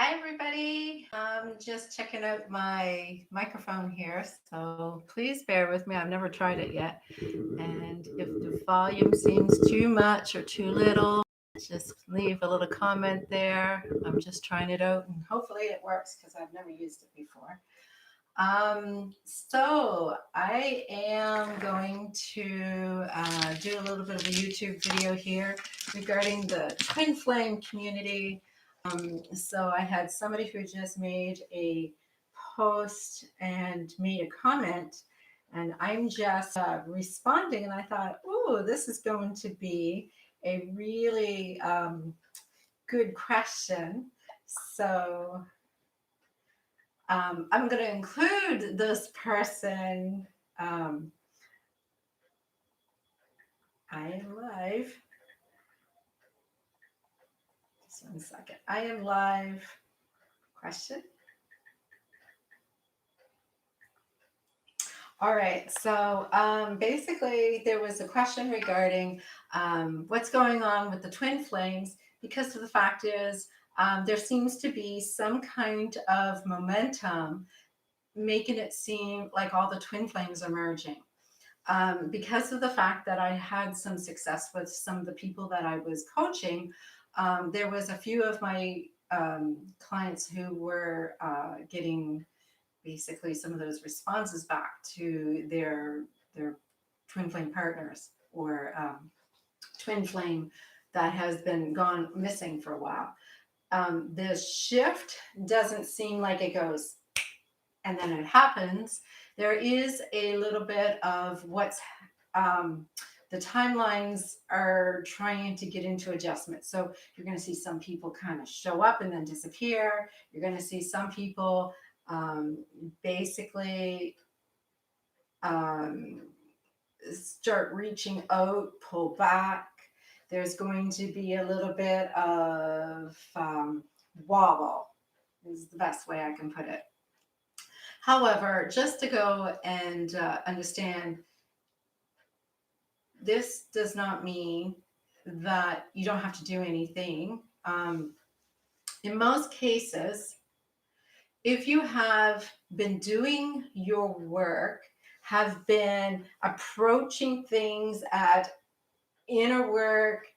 Hi, everybody. I'm just checking out my microphone here, so please bear with me. I've never tried it yet. And if the volume seems too much or too little, just leave a little comment there. I'm just trying it out, and hopefully it works because I've never used it before. So I am going to do a little bit of a YouTube video here regarding the Twin Flame community. So I had somebody who just made a post and made a comment, and I'm just responding. And I thought, oh, this is going to be a really good question. So I'm going to include this person. Um, I am live. Just 1 second. I am live. Question. All right. So basically, there was a question regarding what's going on with the twin flames because of the fact is there seems to be some kind of momentum making it seem like all the twin flames are merging. Because of the fact that I had some success with some of the people that I was coaching, there was a few of my clients who were getting basically some of those responses back to their twin flame partners or twin flame that has been gone missing for a while. The shift doesn't seem like it goes and then it happens. There is a little bit of what's the timelines are trying to get into adjustment. So you're going to see some people kind of show up and then disappear. You're going to see some people basically start reaching out, pull back. There's going to be a little bit of wobble, is the best way I can put it. However, just to go and understand, this does not mean that you don't have to do anything. In most cases, if you have been doing your work, have been approaching things at inner work,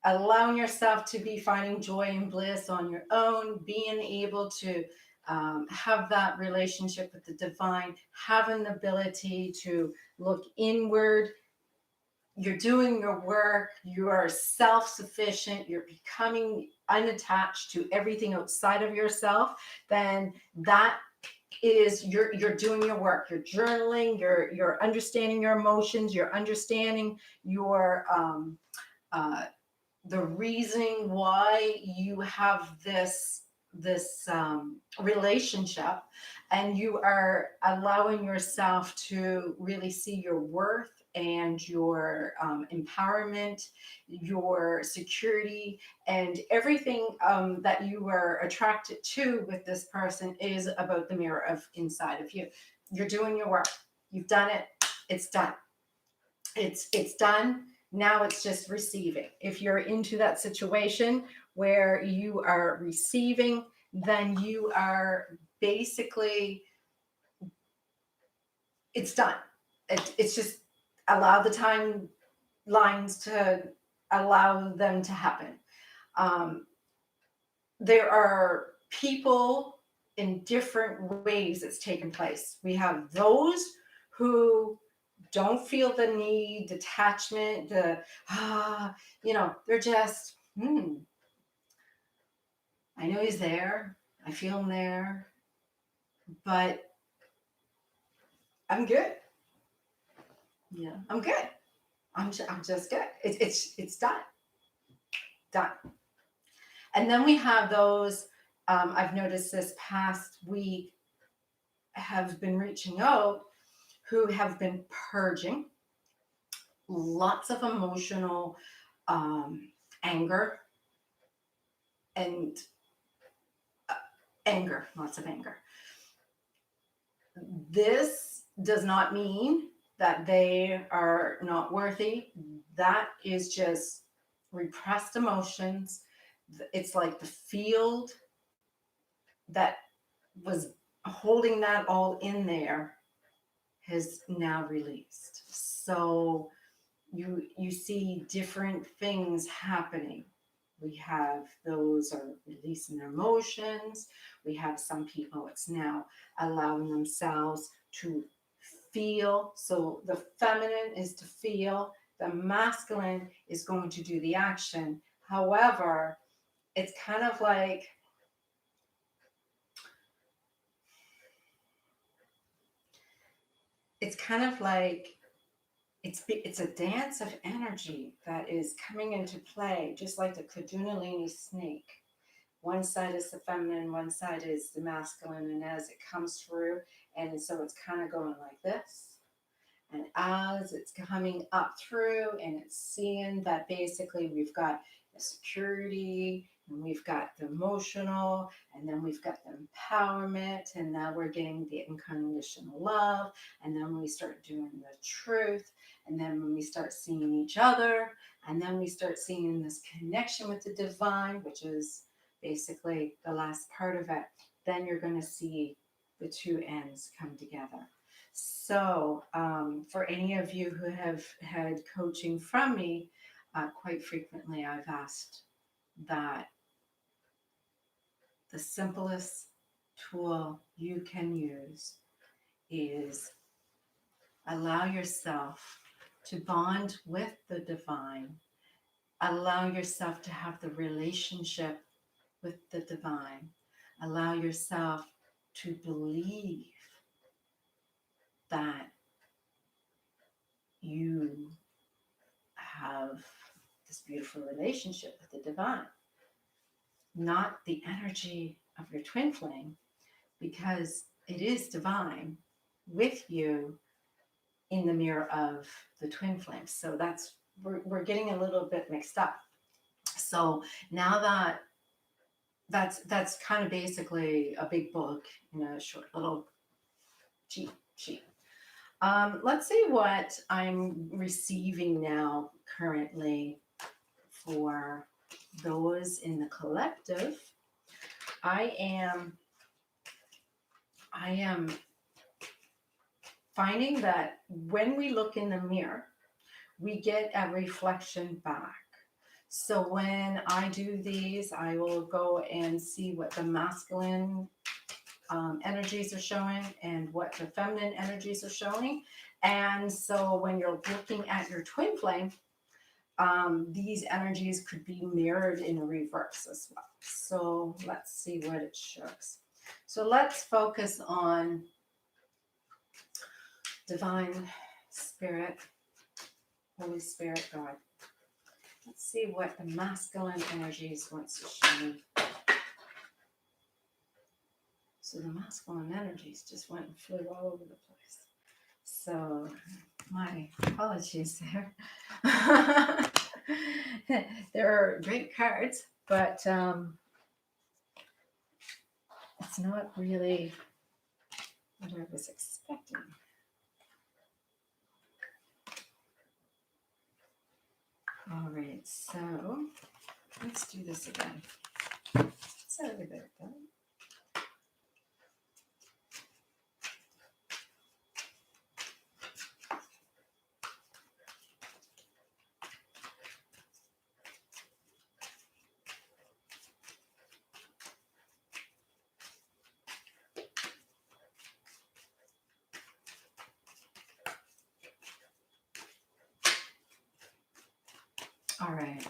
allowing yourself to be finding joy and bliss on your own, being able to have that relationship with the divine, having the ability to look inward. You're doing your work, you are self-sufficient, you're becoming unattached to everything outside of yourself, then that is you're doing your work. You're journaling, you're understanding your emotions, you're understanding your the reasoning why you have this relationship, and you are allowing yourself to really see your worth and your empowerment, your security, and everything that you are attracted to with this person is about the mirror of inside of you. You're doing your work. You've done it. It's done. It's done. Now it's just receiving. If you're into that situation where you are receiving, then you are basically, it's done. It's just allow the timelines to allow them to happen. Um, there are people in different ways it's taken place. We have those who don't feel the need, detachment, they're just, I know he's there. I feel him there, but I'm good. Yeah, I'm good. I'm just good. It's done. Done. And then we have those, I've noticed this past week, have been reaching out who have been purging lots of emotional anger and lots of anger. This does not mean that they are not worthy. That is just repressed emotions. It's like the field that was holding that all in there has now released. So you see different things happening. We have those are releasing their emotions. We have some people, it's now allowing themselves to feel. So the feminine is to feel, the masculine is going to do the action. However, it's kind of like it's kind of like it's a dance of energy that is coming into play, just like the Kundalini snake. One side is the feminine, one side is the masculine, and as it comes through, and so it's kind of going like this. And as it's coming up through, and it's seeing that basically we've got the security, and we've got the emotional, and then we've got the empowerment, and now we're getting the unconditional love, and then we start doing the truth, and then when we start seeing each other, and then we start seeing this connection with the divine, which is basically the last part of it, then you're going to see the two ends come together. So, for any of you who have had coaching from me, quite frequently I've asked that the simplest tool you can use is allow yourself to bond with the divine, allow yourself to have the relationship with the divine, allow yourself to believe that you have this beautiful relationship with the divine, not the energy of your twin flame, because it is divine with you in the mirror of the twin flames. So that's we're getting a little bit mixed up. So now that's kind of basically a big book in a short little cheat sheet. Let's see what I'm receiving now currently for those in the collective. I am finding that when we look in the mirror, we get a reflection back. So when I do these, I will go and see what the masculine energies are showing and what the feminine energies are showing. And so when you're looking at your twin flame, these energies could be mirrored in a reverse as well. So let's see what it shows. So let's focus on divine spirit, Holy Spirit, God. Let's see what the masculine energies wants to show me. So the masculine energies just went and flew all over the place. So my apologies there. There are great cards, but it's not really what I was expecting. All right, so let's do this again. Sorry about that. All right.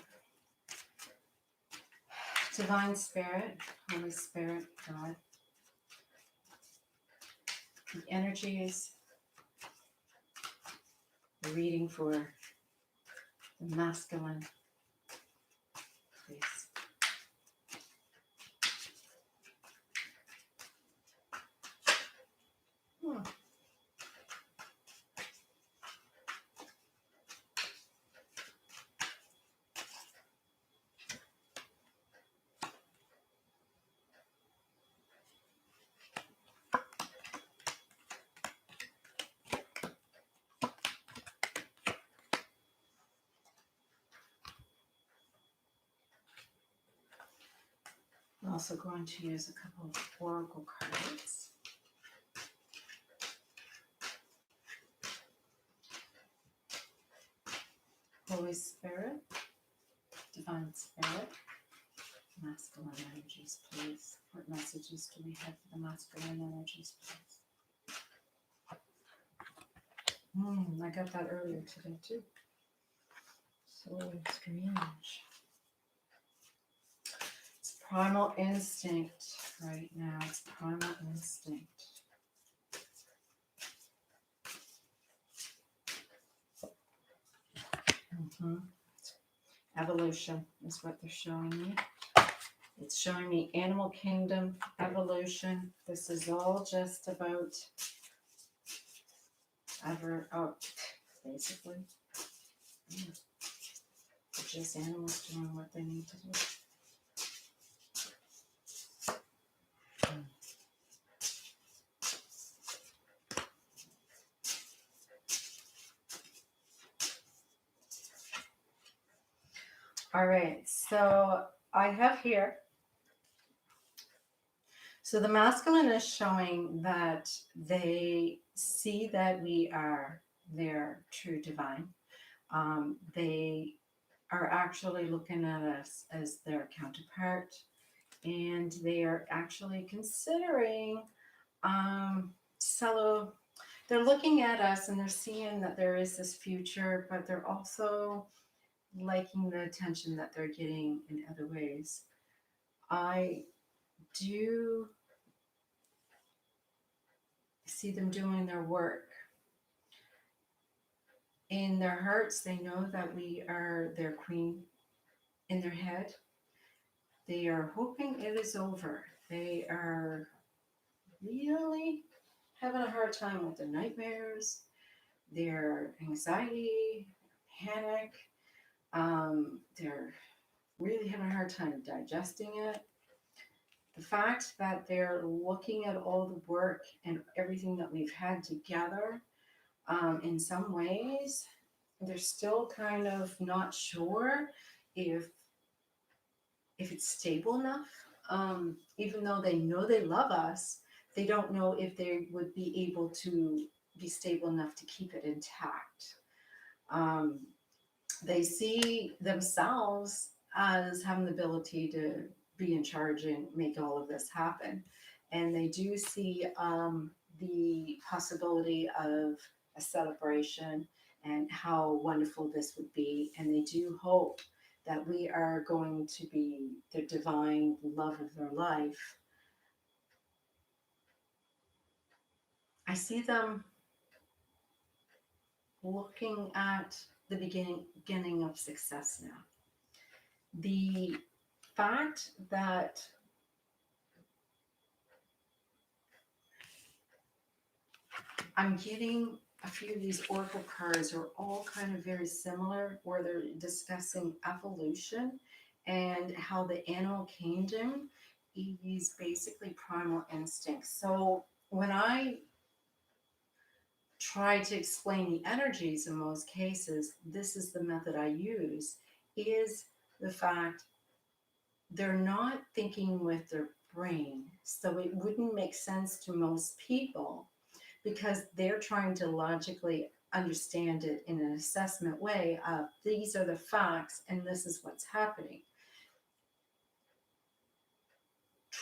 Divine Spirit, Holy Spirit, God. The energies, the reading for the masculine, please. Hmm. I'm also going to use a couple of oracle cards. Holy Spirit, Divine Spirit, masculine energies, please. What messages do we have for the masculine energies, please? I got that earlier today too. So strange. It's primal instinct right now. It's primal instinct. Evolution is what they're showing me. It's showing me animal kingdom, evolution. This is all just about basically. Just animals doing what they need to do. All right, so I have here. So the masculine is showing that they see that we are their true divine. They are actually looking at us as their counterpart, and they are actually considering they're looking at us and they're seeing that there is this future, but they're also liking the attention that they're getting in other ways. I do see them doing their work. In their hearts, they know that we are their queen. In their head, they are hoping it is over. They are really having a hard time with their nightmares, their anxiety, panic. They're really having a hard time digesting it. The fact that they're looking at all the work and everything that we've had together, in some ways, they're still kind of not sure if it's stable enough. Even though they know they love us, they don't know if they would be able to be stable enough to keep it intact. They see themselves as having the ability to be in charge and make all of this happen. And they do see the possibility of a celebration and how wonderful this would be. And they do hope that we are going to be the divine love of their life. I see them looking at the beginning of success now. The fact that I'm getting a few of these oracle cards are all kind of very similar, where they're discussing evolution and how the animal kingdom is basically primal instinct. So when I try to explain the energies in most cases, this is the method I use, is the fact they're not thinking with their brain. So it wouldn't make sense to most people because they're trying to logically understand it in an assessment way of these are the facts and this is what's happening.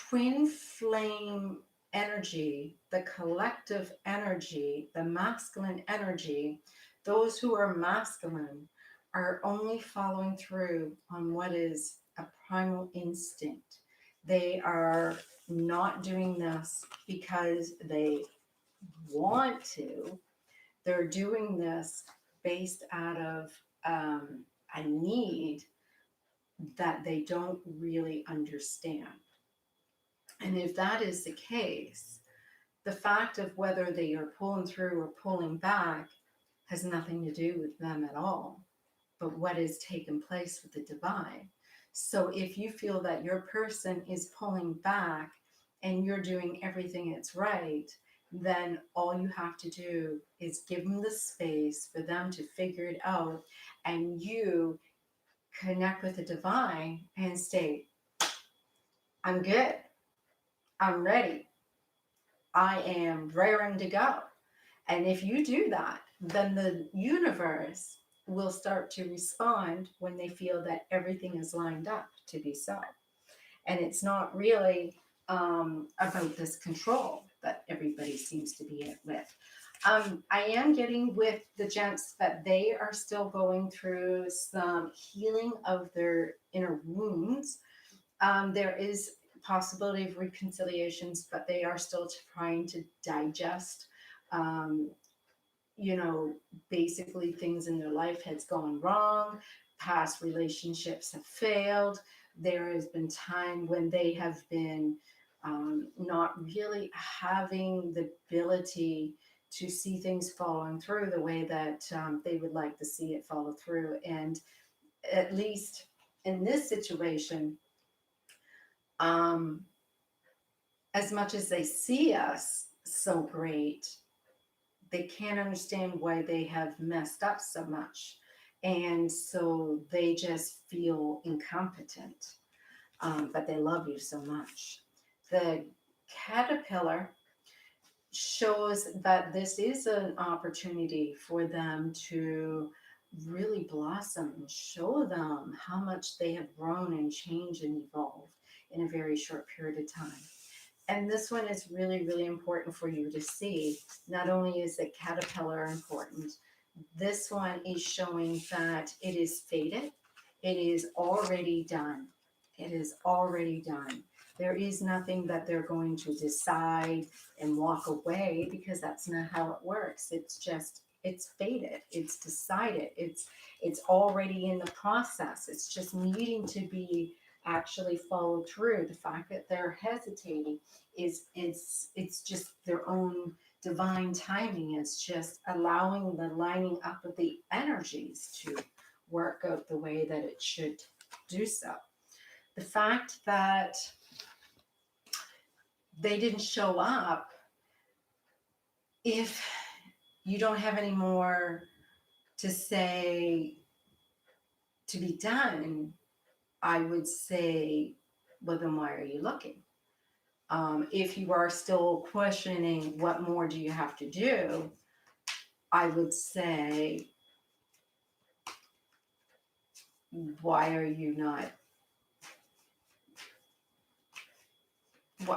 Twin flame energy, the collective energy, the masculine energy, those who are masculine are only following through on what is a primal instinct. They are not doing this because they want to. They're doing this based out of a need that they don't really understand. And if that is the case, the fact of whether they are pulling through or pulling back has nothing to do with them at all, but what is taking place with the divine. So if you feel that your person is pulling back and you're doing everything that's right, then all you have to do is give them the space for them to figure it out, and you connect with the divine and say, I'm good. I'm ready. I am raring to go. And if you do that, then the universe will start to respond when they feel that everything is lined up to be so. And it's not really about this control that everybody seems to be with. I am getting with the gents that they are still going through some healing of their inner wounds. There is possibility of reconciliations, but they are still trying to digest. Um, you know, basically things in their life has gone wrong, past relationships have failed. There has been time when they have been not really having the ability to see things following through the way that they would like to see it follow through. And at least in this situation, um, as much as they see us so great, they can't understand why they have messed up so much. And so they just feel incompetent, but they love you so much. The caterpillar shows that this is an opportunity for them to really blossom and show them how much they have grown and changed and evolved in a very short period of time. And this one is really, really important for you to see. Not only is the caterpillar important, this one is showing that it is fated. It is already done. It is already done. There is nothing that they're going to decide and walk away, because that's not how it works. It's just, it's fated. It's decided. It's already in the process. It's just needing to be actually followed through. The fact that they're hesitating is it's just their own divine timing. Is just allowing the lining up of the energies to work out the way that it should do so. The fact that they didn't show up, if you don't have any more to say to be done, I would say, well, then why are you looking? If you are still questioning what more do you have to do, I would say, why are you not,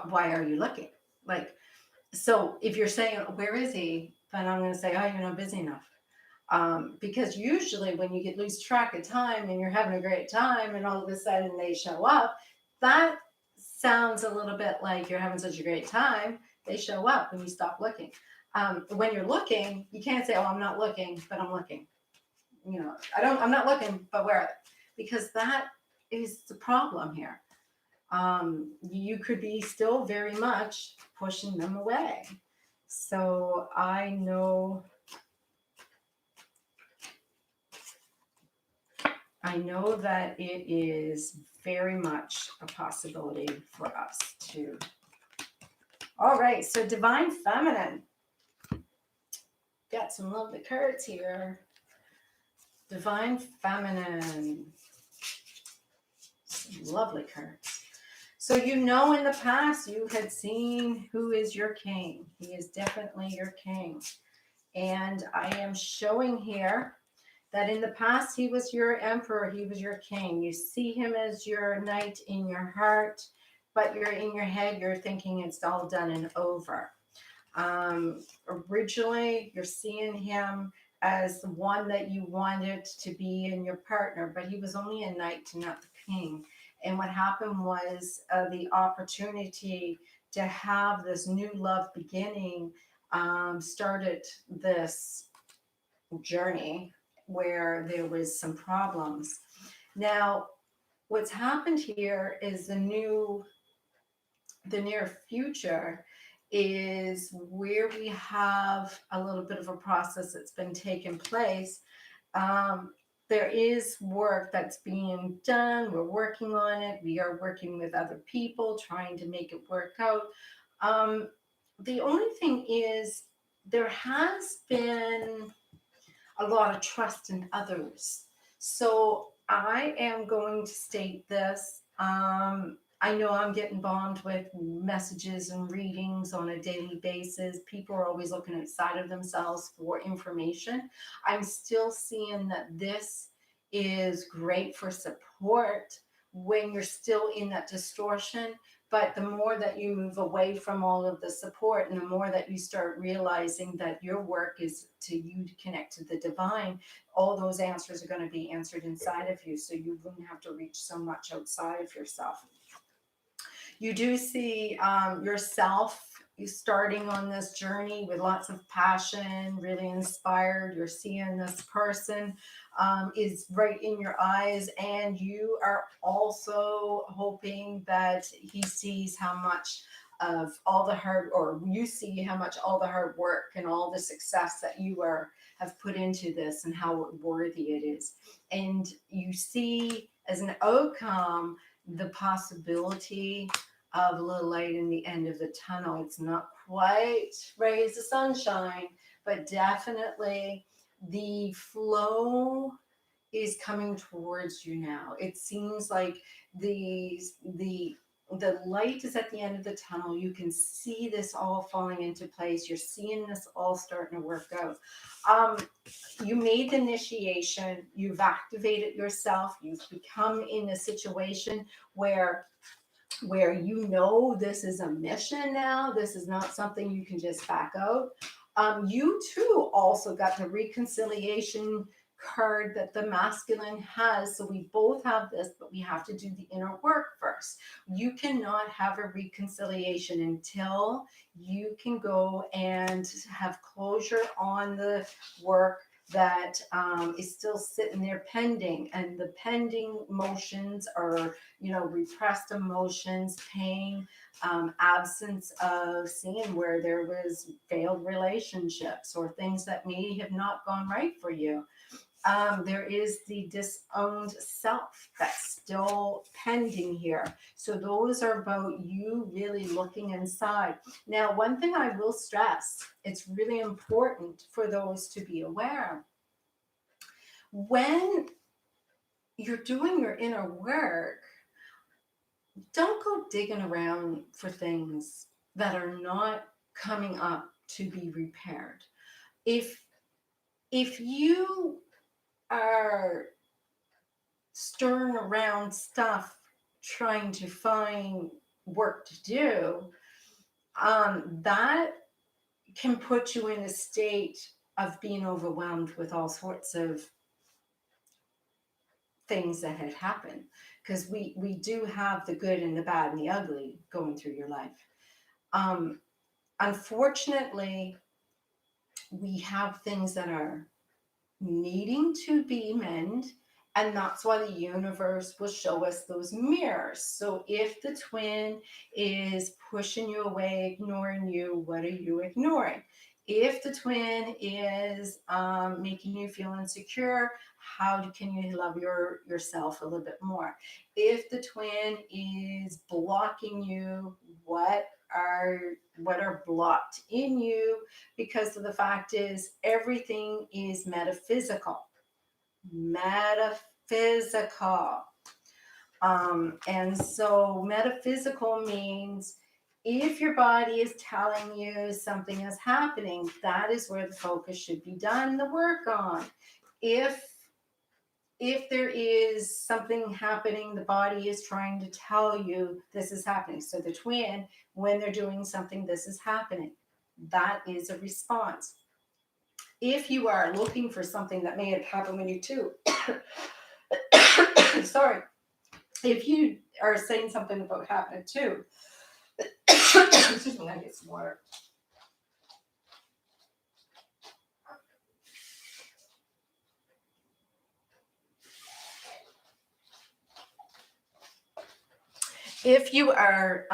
why are you looking? Like, so if you're saying, where is he? Then I'm going to say, oh, you're not busy enough. Because usually when you get lose track of time and you're having a great time and all of a sudden they show up, that sounds a little bit like you're having such a great time. They show up and you stop looking. When you're looking, you can't say, oh, I'm not looking, but I'm looking. You know, I'm not looking, but where are they? Because that is the problem here. You could be still very much pushing them away. So I know that it is very much a possibility for us to. All right, so Divine Feminine. Got some lovely cards here. Divine Feminine. Some lovely cards. So you know in the past you had seen who is your king. He is definitely your king. And I am showing here that in the past he was your emperor, he was your king. You see him as your knight in your heart, but you're in your head, you're thinking it's all done and over. Originally, you're seeing him as the one that you wanted to be in your partner, but he was only a knight, not the king. And what happened was the opportunity to have this new love beginning started this journey where there was some problems. Now, what's happened here is the near future is where we have a little bit of a process that's been taking place. Um, there is work that's being done. We're working on it. We are working with other people, trying to make it work out. The only thing is, there has been a lot of trust in others. So I am going to state this. I know I'm getting bombed with messages and readings on a daily basis. People are always looking outside of themselves for information. I'm still seeing that this is great for support when you're still in that distortion. But the more that you move away from all of the support and the more that you start realizing that your work is to you to connect to the divine, all those answers are going to be answered inside of you. So you wouldn't have to reach so much outside of yourself. You do see yourself starting on this journey with lots of passion, really inspired. You're seeing this person is right in your eyes, and you are also hoping that he sees how much of all the hard, or you see how much all the hard work and all the success that you are have put into this and how worthy it is. And you see as an outcome the possibility of a little light in the end of the tunnel. It's not quite rays of sunshine, but definitely the flow is coming towards you now. It seems like the light is at the end of the tunnel. You can see this all falling into place. You're seeing this all starting to work out. You made the initiation. You've activated yourself. You've become in a situation where you know this is a mission now. This is not something you can just back out. You too also got the reconciliation card that the masculine has. So we both have this, but we have to do the inner work first. You cannot have a reconciliation until you can go and have closure on the work that is still sitting there pending. And the pending motions are, repressed emotions, pain, absence of seeing where there was failed relationships or things that may have not gone right for you. There is the disowned self that's still pending here. So those are about you really looking inside. Now, one thing I will stress, it's really important for those to be aware. When you're doing your inner work, don't go digging around for things that are not coming up to be repaired. If you are stirring around stuff trying to find work to do, that can put you in a state of being overwhelmed with all sorts of things that had happened, because we do have the good and the bad and the ugly going through your life. Unfortunately, we have things that are needing to be mended, and that's why the universe will show us those mirrors. So if the twin is pushing you away, ignoring you, what are you ignoring? If the twin is making you feel insecure, how can you love yourself a little bit more? If the twin is blocking you, what are blocked in you? Because of the fact is everything is metaphysical. And so metaphysical means if your body is telling you something is happening, that is where the focus should be done, the work on. If there is something happening, the body is trying to tell you this is happening. So the twin, when they're doing something, this is happening. That is a response. If you are looking for something that may have happened when you too, sorry, if you are saying something about happening too, excuse me, I get some water. If you are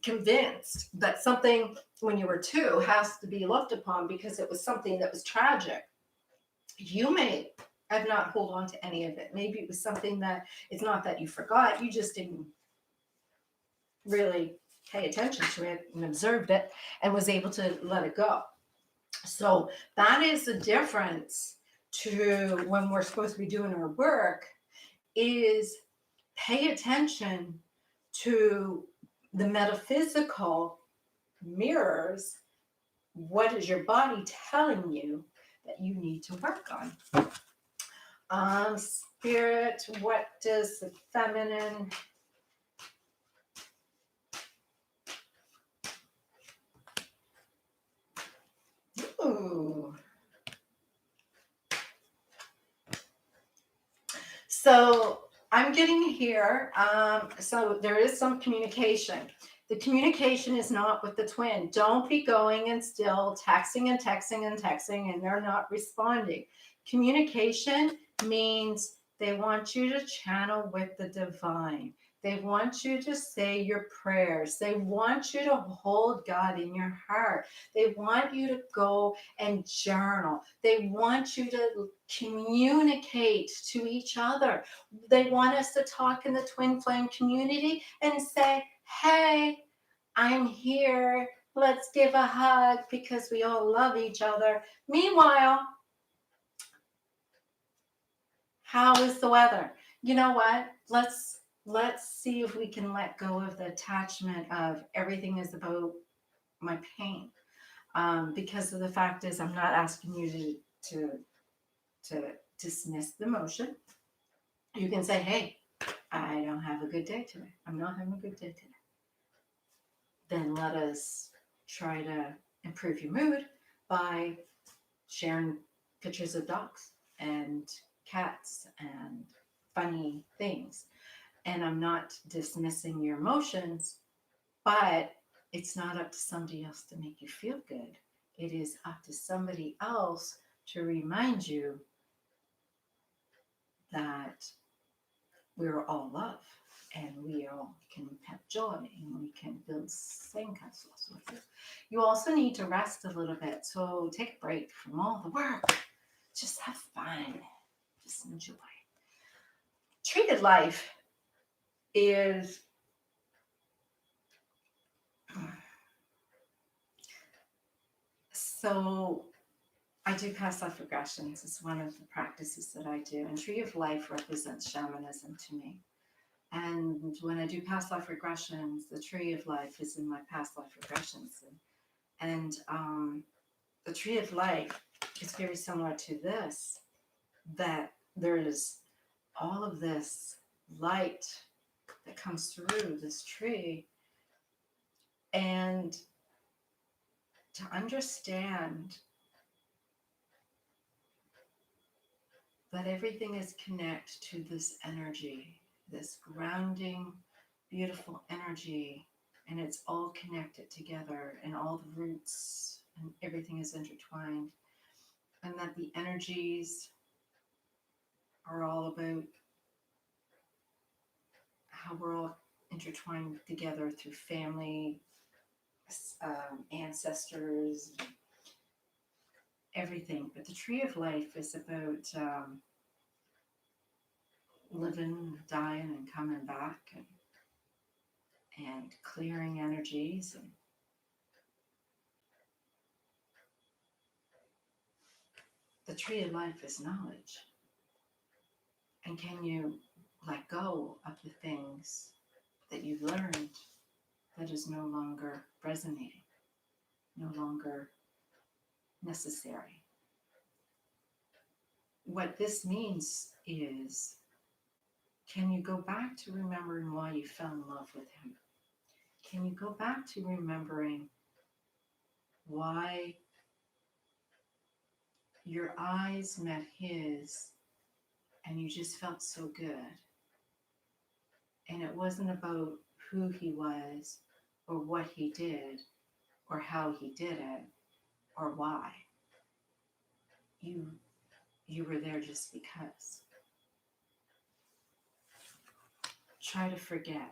convinced that something when you were two has to be looked upon because it was something that was tragic, you may have not hold on to any of it. Maybe it was something that it's not that you forgot, you just didn't really pay attention to it and observed it and was able to let it go. So that is the difference to when we're supposed to be doing our work, is pay attention to the metaphysical mirrors what is your body telling you that you need to work on. Spirit, what does the feminine Ooh. So I'm getting here. So there is some communication. The communication is not with the twin. Don't be going and still texting and texting and texting, and they're not responding. Communication means they want you to channel with the divine. They want you to say your prayers. They want you to hold God in your heart. They want you to go and journal. They want you to communicate to each other. They want us to talk in the twin flame community and say, hey, I'm here. Let's give a hug because we all love each other. Meanwhile, how is the weather? You know what? Let's see if we can let go of the attachment of everything is about my pain. Because of the fact is, I'm not asking you to dismiss the emotion. You can say, hey, I don't have a good day today. I'm not having a good day today. Then let us try to improve your mood by sharing pictures of dogs and cats and funny things. And I'm not dismissing your emotions, but it's not up to somebody else to make you feel good. It is up to somebody else to remind you that we're all love and we all can have joy and we can build sandcastles with it. You also need to rest a little bit. So take a break from all the work. Just have fun. Just enjoy. Treated life is so I do past life regressions. It's one of the practices that I do. And Tree of Life represents shamanism to me. And when I do past life regressions, the Tree of Life is in my past life regressions. And the Tree of Life is very similar to this, that there is all of this light that comes through this tree. And to understand that everything is connected to this energy, this grounding, beautiful energy, and it's all connected together, and all the roots and everything is intertwined, and that the energies are all about how we're all intertwined together through family, ancestors, everything. But the Tree of Life is about living, dying, and coming back, and clearing energies. And the Tree of Life is knowledge. And can you let go of the things that you've learned that is no longer resonating, no longer necessary? What this means is, can you go back to remembering why you fell in love with him? Can you go back to remembering why your eyes met his and you just felt so good? And it wasn't about who he was or what he did or how he did it or why. You were there just because. Try to forget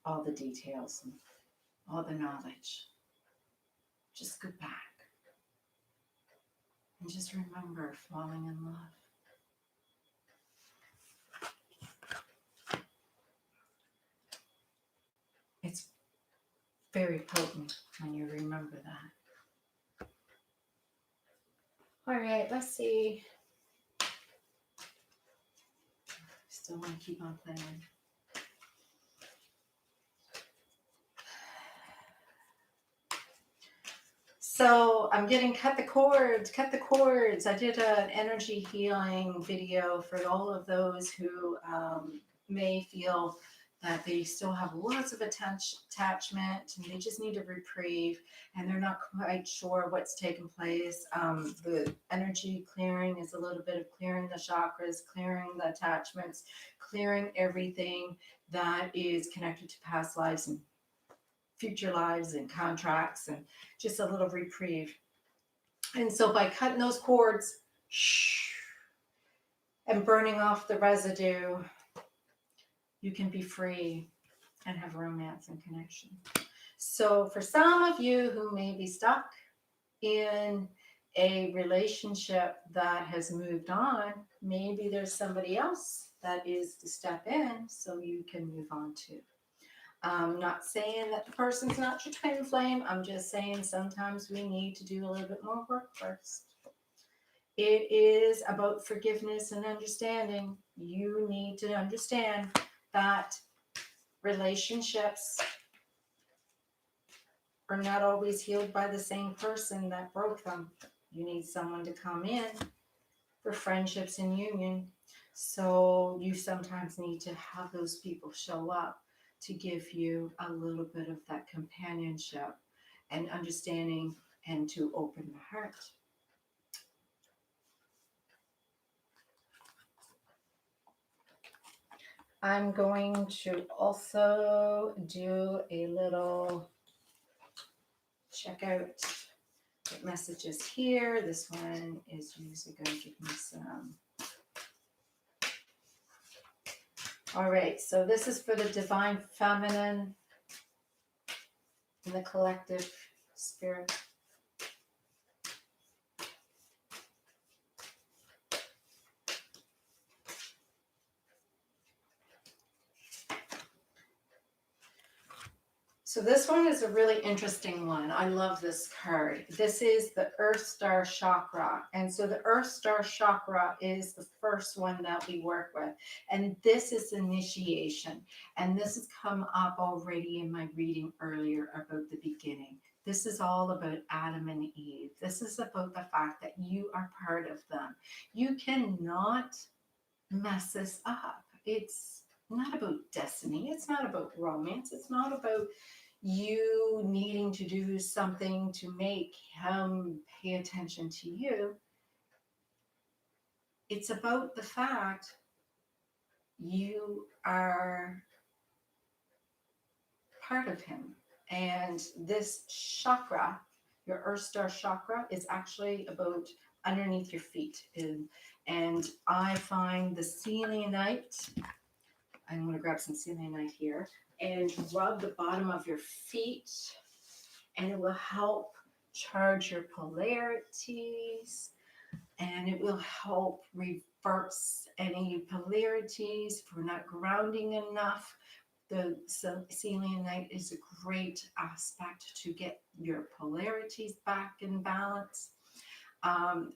all the details and all the knowledge. Just go back and just remember falling in love. It's very potent when you remember that. All right, let's see. Still want to keep on playing. So I'm getting cut the cords, cut the cords. I did an energy healing video for all of those who may feel that they still have lots of attachment and they just need a reprieve and they're not quite sure what's taking place. The energy clearing is a little bit of clearing the chakras, clearing the attachments, clearing everything that is connected to past lives and future lives and contracts and just a little reprieve. And so by cutting those cords and burning off the residue, you can be free and have romance and connection. So for some of you who may be stuck in a relationship that has moved on, maybe there's somebody else that is to step in so you can move on too. I'm not saying that the person's not your twin flame. I'm just saying sometimes we need to do a little bit more work first. It is about forgiveness and understanding. You need to understand that relationships are not always healed by the same person that broke them. You need someone to come in for friendships and union. So you sometimes need to have those people show up to give you a little bit of that companionship and understanding and to open the heart. I'm going to also do a little check out messages here. This one is usually going to give me some. All right, so this is for the divine feminine and the collective spirit. So this one is a really interesting one. I love this card. This is the Earth Star Chakra. And so the Earth Star Chakra is the first one that we work with. And this is initiation. And this has come up already in my reading earlier about the beginning. This is all about Adam and Eve. This is about the fact that you are part of them. You cannot mess this up. It's not about destiny. It's not about romance. It's not about you needing to do something to make him pay attention to you. It's about the fact you are part of him. And this chakra, your Earth Star chakra, is actually about underneath your feet. And I find the selenite, I'm going to grab some selenite here, and rub the bottom of your feet, and it will help charge your polarities, and it will help reverse any polarities if we're not grounding enough. The selenite is a great aspect to get your polarities back in balance.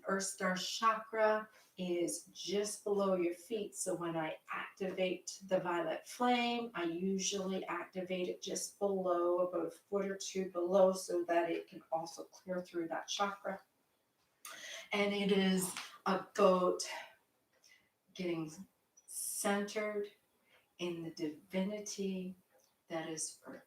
Earth Star Chakra is just below your feet. So when I activate the violet flame, I usually activate it just below, about a foot or two below, so that it can also clear through that chakra. And it is about getting centered in the divinity that is Earth.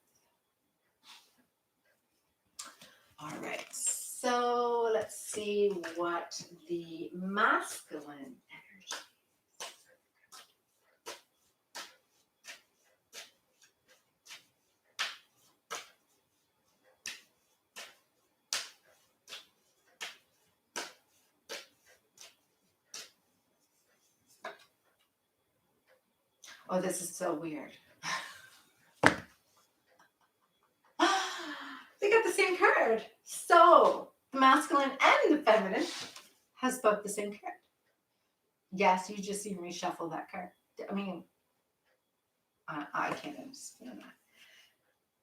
All right, so let's see what the masculine energy. Oh, this is so weird. They got the same card. So the masculine and the feminine has both the same card. Yes, you just see me shuffle that card. I mean, I can't understand that.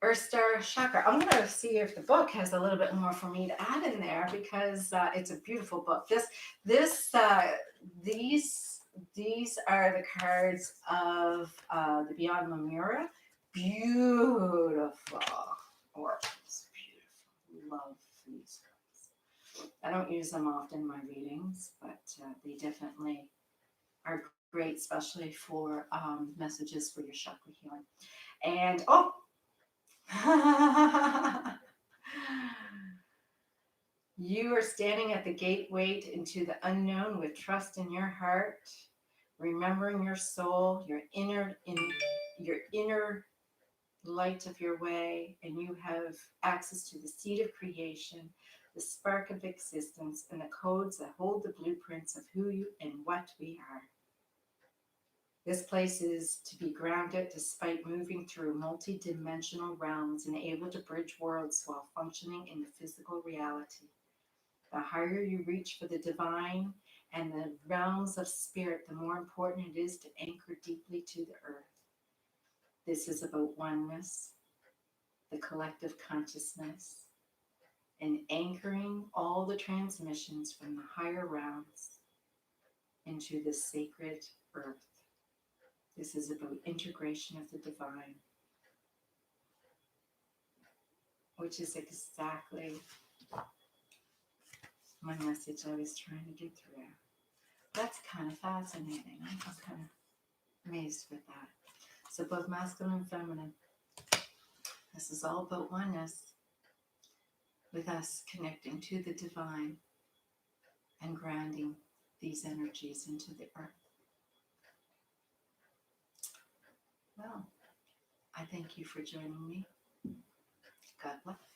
Earth Star Chakra. I'm going to see if the book has a little bit more for me to add in there, because it's a beautiful book. These are the cards of the Beyond Lemura. Beautiful oracles. Beautiful. Love these I don't use them often in my readings, but they definitely are great, especially for messages for your chakra healing. And oh, you are standing at the gateway into the unknown with trust in your heart, remembering your soul, your inner light of your way, and you have access to the seed of creation, the spark of existence, and the codes that hold the blueprints of who you and what we are. This place is to be grounded despite moving through multi-dimensional realms and able to bridge worlds while functioning in the physical reality. The higher you reach for the divine and the realms of spirit, the more important it is to anchor deeply to the earth. This is about oneness, the collective consciousness, and anchoring all the transmissions from the higher realms into the sacred earth. This is about integration of the divine, which is exactly my message I was trying to get through. That's kind of fascinating. I'm kind of amazed with that. So both masculine and feminine. This is all about oneness, with us connecting to the divine and grounding these energies into the earth. Well, I thank you for joining me. God bless.